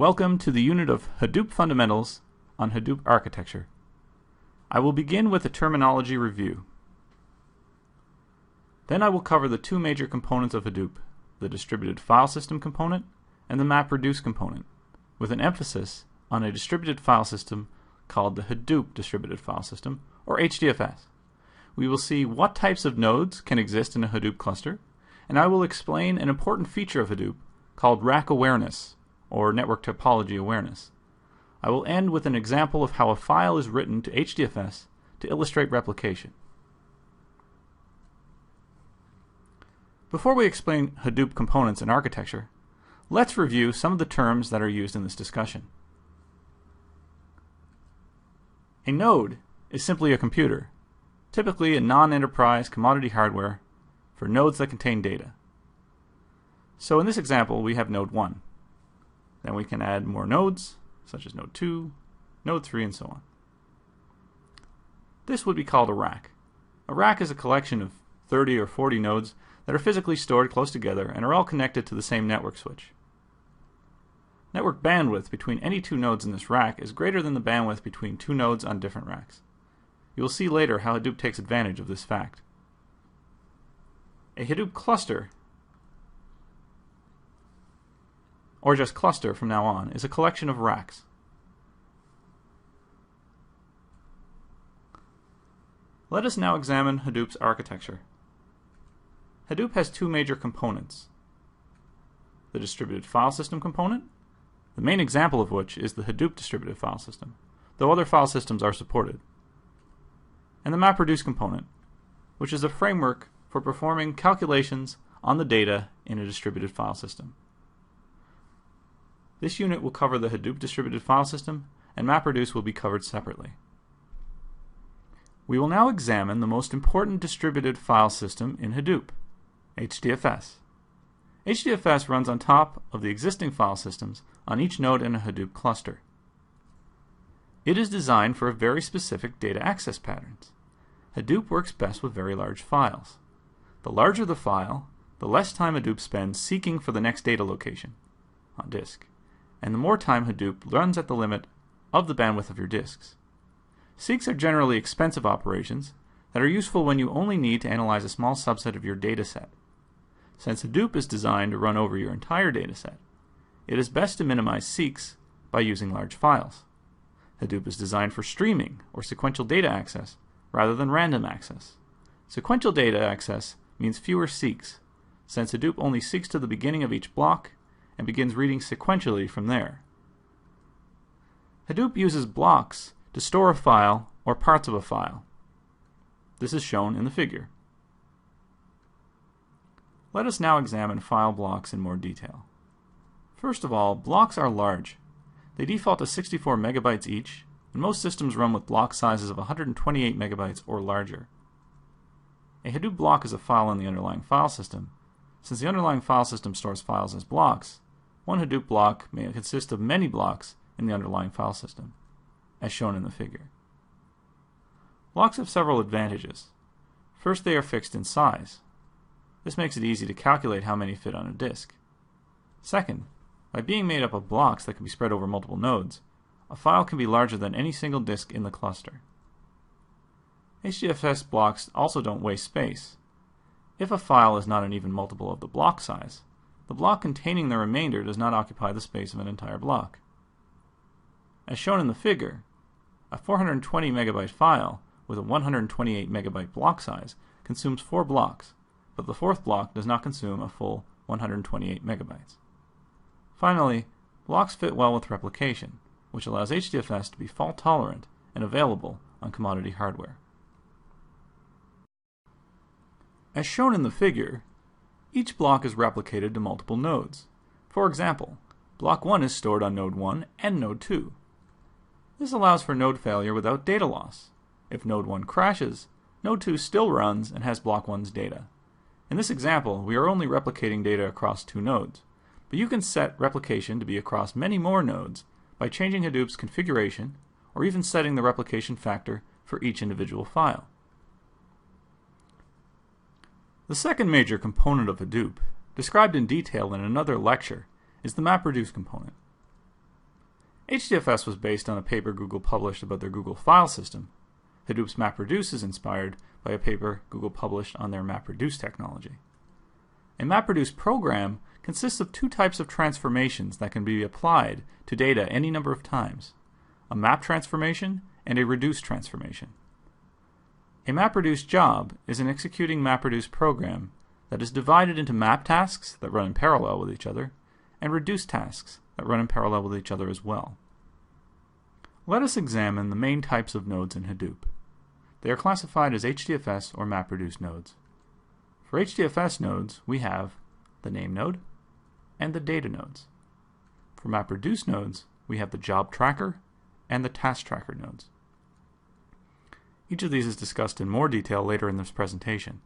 Welcome to the unit of Hadoop Fundamentals on Hadoop Architecture. I will begin with a terminology review. Then I will cover the two major components of Hadoop, the distributed file system component and the MapReduce component, with an emphasis on a distributed file system called the Hadoop Distributed File System, or HDFS. We will see what types of nodes can exist in a Hadoop cluster, and I will explain an important feature of Hadoop called rack awareness, or network topology awareness. I will end with an example of how a file is written to HDFS to illustrate replication. Before we explain Hadoop components and architecture, let's review some of the terms that are used in this discussion. A node is simply a computer, typically a non-enterprise commodity hardware for nodes that contain data. So in this example, we have node 1. Then we can add more nodes, such as node 2, node 3, and so on. This would be called a rack. A rack is a collection of 30 or 40 nodes that are physically stored close together and are all connected to the same network switch. Network bandwidth between any two nodes in this rack is greater than the bandwidth between two nodes on different racks. You will see later how Hadoop takes advantage of this fact. A Hadoop cluster, or just cluster from now on, is a collection of racks. Let us now examine Hadoop's architecture. Hadoop has two major components: the distributed file system component, the main example of which is the Hadoop distributed file system, though other file systems are supported, and the MapReduce component, which is a framework for performing calculations on the data in a distributed file system. This unit will cover the Hadoop distributed file system, and MapReduce will be covered separately. We will now examine the most important distributed file system in Hadoop, HDFS. HDFS runs on top of the existing file systems on each node in a Hadoop cluster. It is designed for very specific data access patterns. Hadoop works best with very large files. The larger the file, the less time Hadoop spends seeking for the next data location on disk, and the more time Hadoop runs at the limit of the bandwidth of your disks. Seeks are generally expensive operations that are useful when you only need to analyze a small subset of your data set. Since Hadoop is designed to run over your entire data set, it is best to minimize seeks by using large files. Hadoop is designed for streaming or sequential data access rather than random access. Sequential data access means fewer seeks, since Hadoop only seeks to the beginning of each block and begins reading sequentially from there. Hadoop uses blocks to store a file or parts of a file. This is shown in the figure. Let us now examine file blocks in more detail. First of all, blocks are large. They default to 64 megabytes each, and most systems run with block sizes of 128 megabytes or larger. A Hadoop block is a file in the underlying file system. Since the underlying file system stores files as blocks, one Hadoop block may consist of many blocks in the underlying file system, as shown in the figure. Blocks have several advantages. First, they are fixed in size. This makes it easy to calculate how many fit on a disk. Second, by being made up of blocks that can be spread over multiple nodes, a file can be larger than any single disk in the cluster. HDFS blocks also don't waste space. If a file is not an even multiple of the block size, the block containing the remainder does not occupy the space of an entire block. As shown in the figure, a 420 megabyte file with a 128 megabyte block size consumes 4 blocks, but the fourth block does not consume a full 128 megabytes. Finally, blocks fit well with replication, which allows HDFS to be fault tolerant and available on commodity hardware. As shown in the figure, each block is replicated to multiple nodes. For example, block 1 is stored on node 1 and node 2. This allows for node failure without data loss. If node 1 crashes, node 2 still runs and has block 1's data. In this example, we are only replicating data across 2 nodes, but you can set replication to be across many more nodes by changing Hadoop's configuration or even setting the replication factor for each individual file. The second major component of Hadoop, described in detail in another lecture, is the MapReduce component. HDFS was based on a paper Google published about their Google file system. Hadoop's MapReduce is inspired by a paper Google published on their MapReduce technology. A MapReduce program consists of two types of transformations that can be applied to data any number of times: a map transformation and a reduce transformation. A MapReduce job is an executing MapReduce program that is divided into map tasks that run in parallel with each other and reduce tasks that run in parallel with each other as well. Let us examine the main types of nodes in Hadoop. They are classified as HDFS or MapReduce nodes. For HDFS nodes, we have the name node and the data nodes. For MapReduce nodes, we have the job tracker and the task tracker nodes. Each of these is discussed in more detail later in this presentation.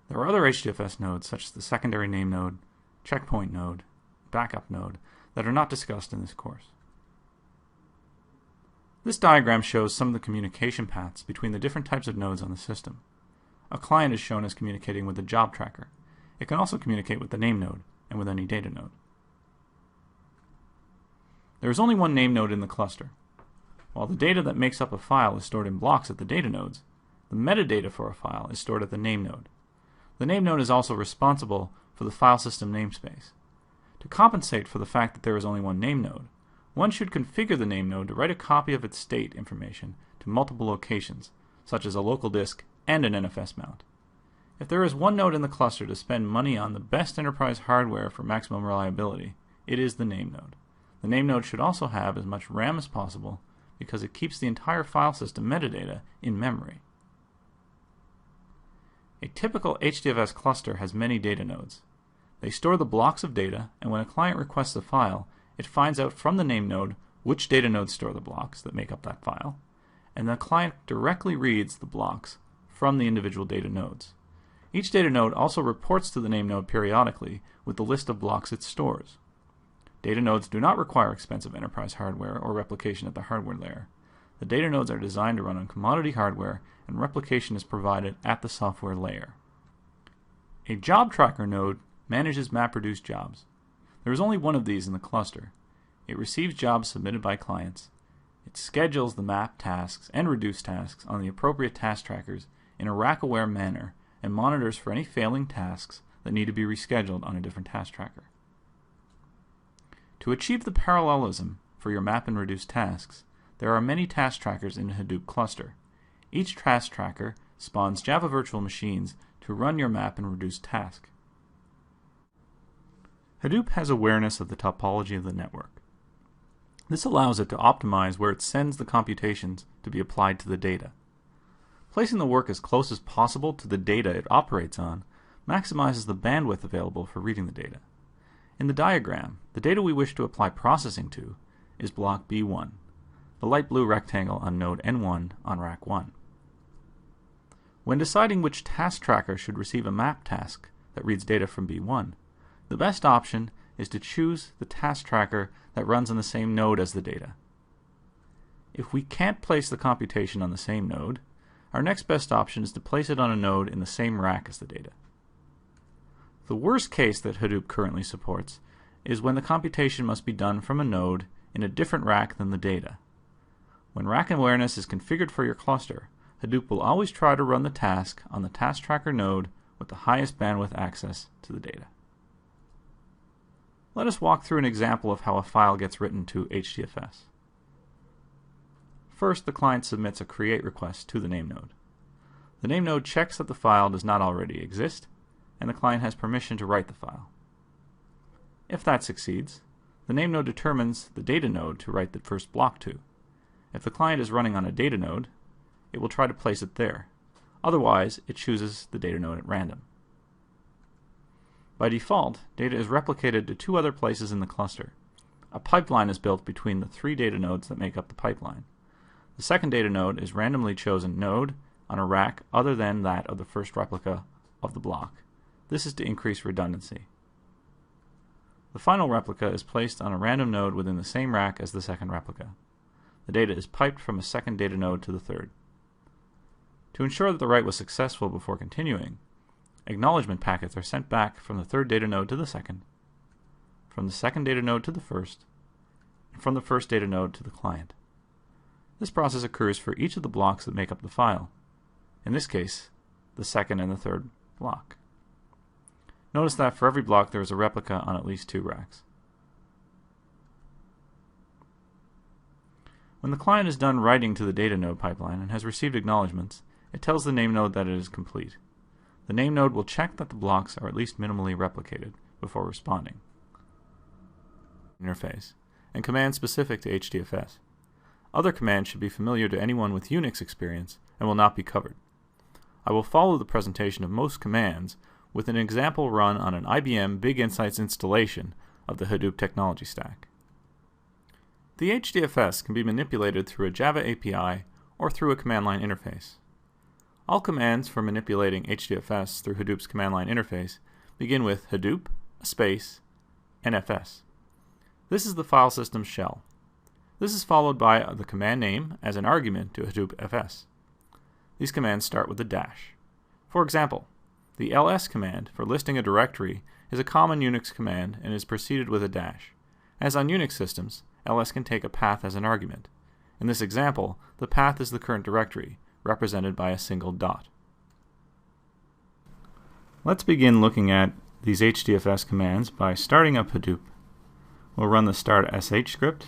There are other HDFS nodes, such as the secondary name node, checkpoint node, backup node, that are not discussed in this course. This diagram shows some of the communication paths between the different types of nodes on the system. A client is shown as communicating with the job tracker. It can also communicate with the name node and with any data node. There is only one name node in the cluster. While the data that makes up a file is stored in blocks at the data nodes, the metadata for a file is stored at the name node. The name node is also responsible for the file system namespace. To compensate for the fact that there is only one name node, one should configure the name node to write a copy of its state information to multiple locations, such as a local disk and an NFS mount. If there is one node in the cluster to spend money on the best enterprise hardware for maximum reliability, it is the name node. The name node should also have as much RAM as possible because it keeps the entire file system metadata in memory. A typical HDFS cluster has many data nodes. They store the blocks of data, and when a client requests a file, it finds out from the name node which data nodes store the blocks that make up that file, and the client directly reads the blocks from the individual data nodes. Each data node also reports to the name node periodically with the list of blocks it stores. Data nodes do not require expensive enterprise hardware or replication at the hardware layer. The data nodes are designed to run on commodity hardware, and replication is provided at the software layer. A job tracker node manages MapReduce jobs. There is only one of these in the cluster. It receives jobs submitted by clients. It schedules the map tasks and reduce tasks on the appropriate task trackers in a rack-aware manner and monitors for any failing tasks that need to be rescheduled on a different task tracker. To achieve the parallelism for your map and reduce tasks, there are many task trackers in a Hadoop cluster. Each task tracker spawns Java virtual machines to run your map and reduce task. Hadoop has awareness of the topology of the network. This allows it to optimize where it sends the computations to be applied to the data. Placing the work as close as possible to the data it operates on maximizes the bandwidth available for reading the data. In the diagram, the data we wish to apply processing to is block B1, the light blue rectangle on node N1 on rack 1. When deciding which task tracker should receive a map task that reads data from B1, the best option is to choose the task tracker that runs on the same node as the data. If we can't place the computation on the same node, our next best option is to place it on a node in the same rack as the data. The worst case that Hadoop currently supports is when the computation must be done from a node in a different rack than the data. When rack awareness is configured for your cluster, Hadoop will always try to run the task on the task tracker node with the highest bandwidth access to the data. Let us walk through an example of how a file gets written to HDFS. First, the client submits a create request to the name node. The name node checks that the file does not already exist, and the client has permission to write the file. If that succeeds, the name node determines the data node to write the first block to. If the client is running on a data node, it will try to place it there. Otherwise, it chooses the data node at random. By default, data is replicated to two other places in the cluster. A pipeline is built between the three data nodes that make up the pipeline. The second data node is randomly chosen node on a rack other than that of the first replica of the block. This is to increase redundancy. The final replica is placed on a random node within the same rack as the second replica. The data is piped from a second data node to the third. To ensure that the write was successful before continuing, acknowledgement packets are sent back from the third data node to the second, from the second data node to the first, from the first data node to the client. This process occurs for each of the blocks that make up the file. In this case, the second and the third block. Notice that for every block there is a replica on at least 2 racks. When the client is done writing to the data node pipeline and has received acknowledgments, it tells the name node that it is complete. The name node will check that the blocks are at least minimally replicated before responding. Interface and commands specific to HDFS. Other commands should be familiar to anyone with Unix experience and will not be covered. I will follow the presentation of most commands with an example run on an IBM Big Insights installation of the Hadoop technology stack. The HDFS can be manipulated through a Java API or through a command line interface. All commands for manipulating HDFS through Hadoop's command line interface begin with Hadoop, a space, and FS. This is the file system shell. This is followed by the command name as an argument to Hadoop FS. These commands start with a dash. For example, the ls command for listing a directory is a common Unix command and is preceded with a dash. As on Unix systems, ls can take a path as an argument. In this example, the path is the current directory, represented by a single dot. Let's begin looking at these HDFS commands by starting up Hadoop. We'll run the start sh script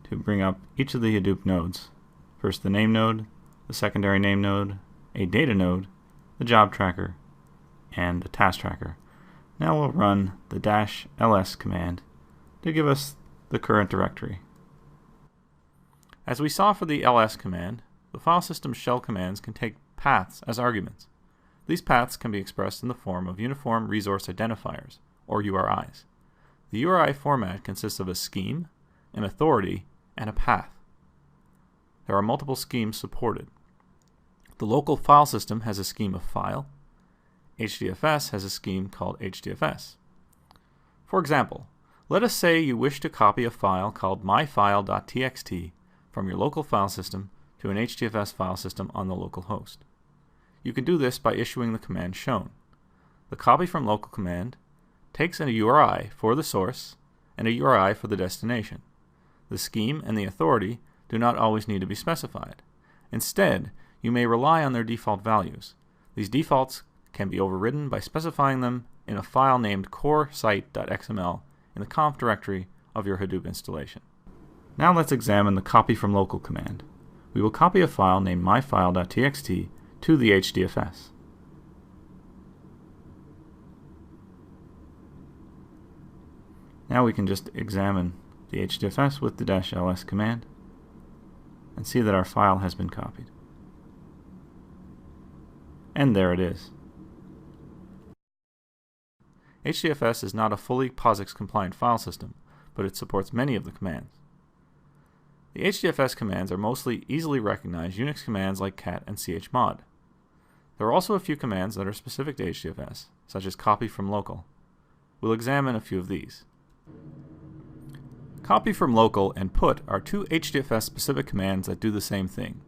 to bring up each of the Hadoop nodes. First the name node, the secondary name node, a data node, the job tracker, and the task tracker. Now we'll run the -ls command to give us the current directory. As we saw for the ls command, the file system shell commands can take paths as arguments. These paths can be expressed in the form of Uniform Resource Identifiers, or URIs. The URI format consists of a scheme, an authority, and a path. There are multiple schemes supported. The local file system has a scheme of file. HDFS has a scheme called HDFS. For example, let us say you wish to copy a file called myfile.txt from your local file system to an HDFS file system on the local host. You can do this by issuing the command shown. The copy from local command takes a URI for the source and a URI for the destination. The scheme and the authority do not always need to be specified. Instead, you may rely on their default values. These defaults can be overridden by specifying them in a file named core-site.xml in the conf directory of your Hadoop installation. Now let's examine the copy from local command. We will copy a file named myfile.txt to the HDFS. Now we can just examine the HDFS with the -ls command and see that our file has been copied. And there it is. HDFS is not a fully POSIX compliant file system, but it supports many of the commands. The HDFS commands are mostly easily recognized Unix commands like cat and chmod. There are also a few commands that are specific to HDFS, such as copy from local. We'll examine a few of these. Copy from local and put are two HDFS specific commands that do the same thing.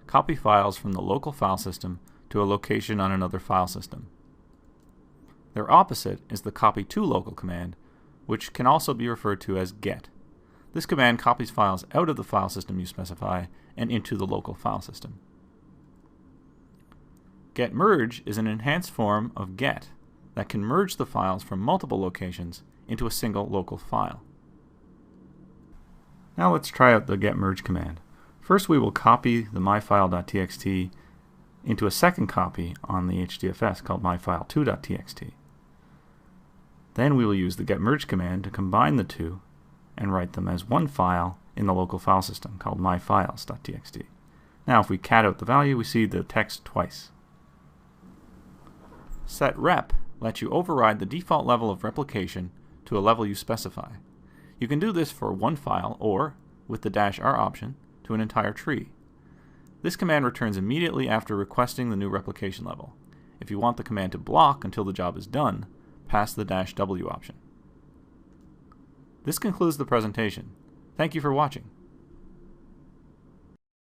Copy files from the local file system to a location on another file system. Their opposite is the copy to local command, which can also be referred to as get. This command copies files out of the file system you specify and into the local file system. Get merge is an enhanced form of get that can merge the files from multiple locations into a single local file. Now let's try out the get merge command. First we will copy the myfile.txt into a second copy on the HDFS called myfile2.txt. Then we will use the get merge command to combine the two and write them as one file in the local file system called myfiles.txt. Now if we cat out the value, we see the text twice. Set rep lets you override the default level of replication to a level you specify. You can do this for one file or, with the -r option, to an entire tree. This command returns immediately after requesting the new replication level. If you want the command to block until the job is done, pass the -w option. This concludes the presentation. Thank you for watching.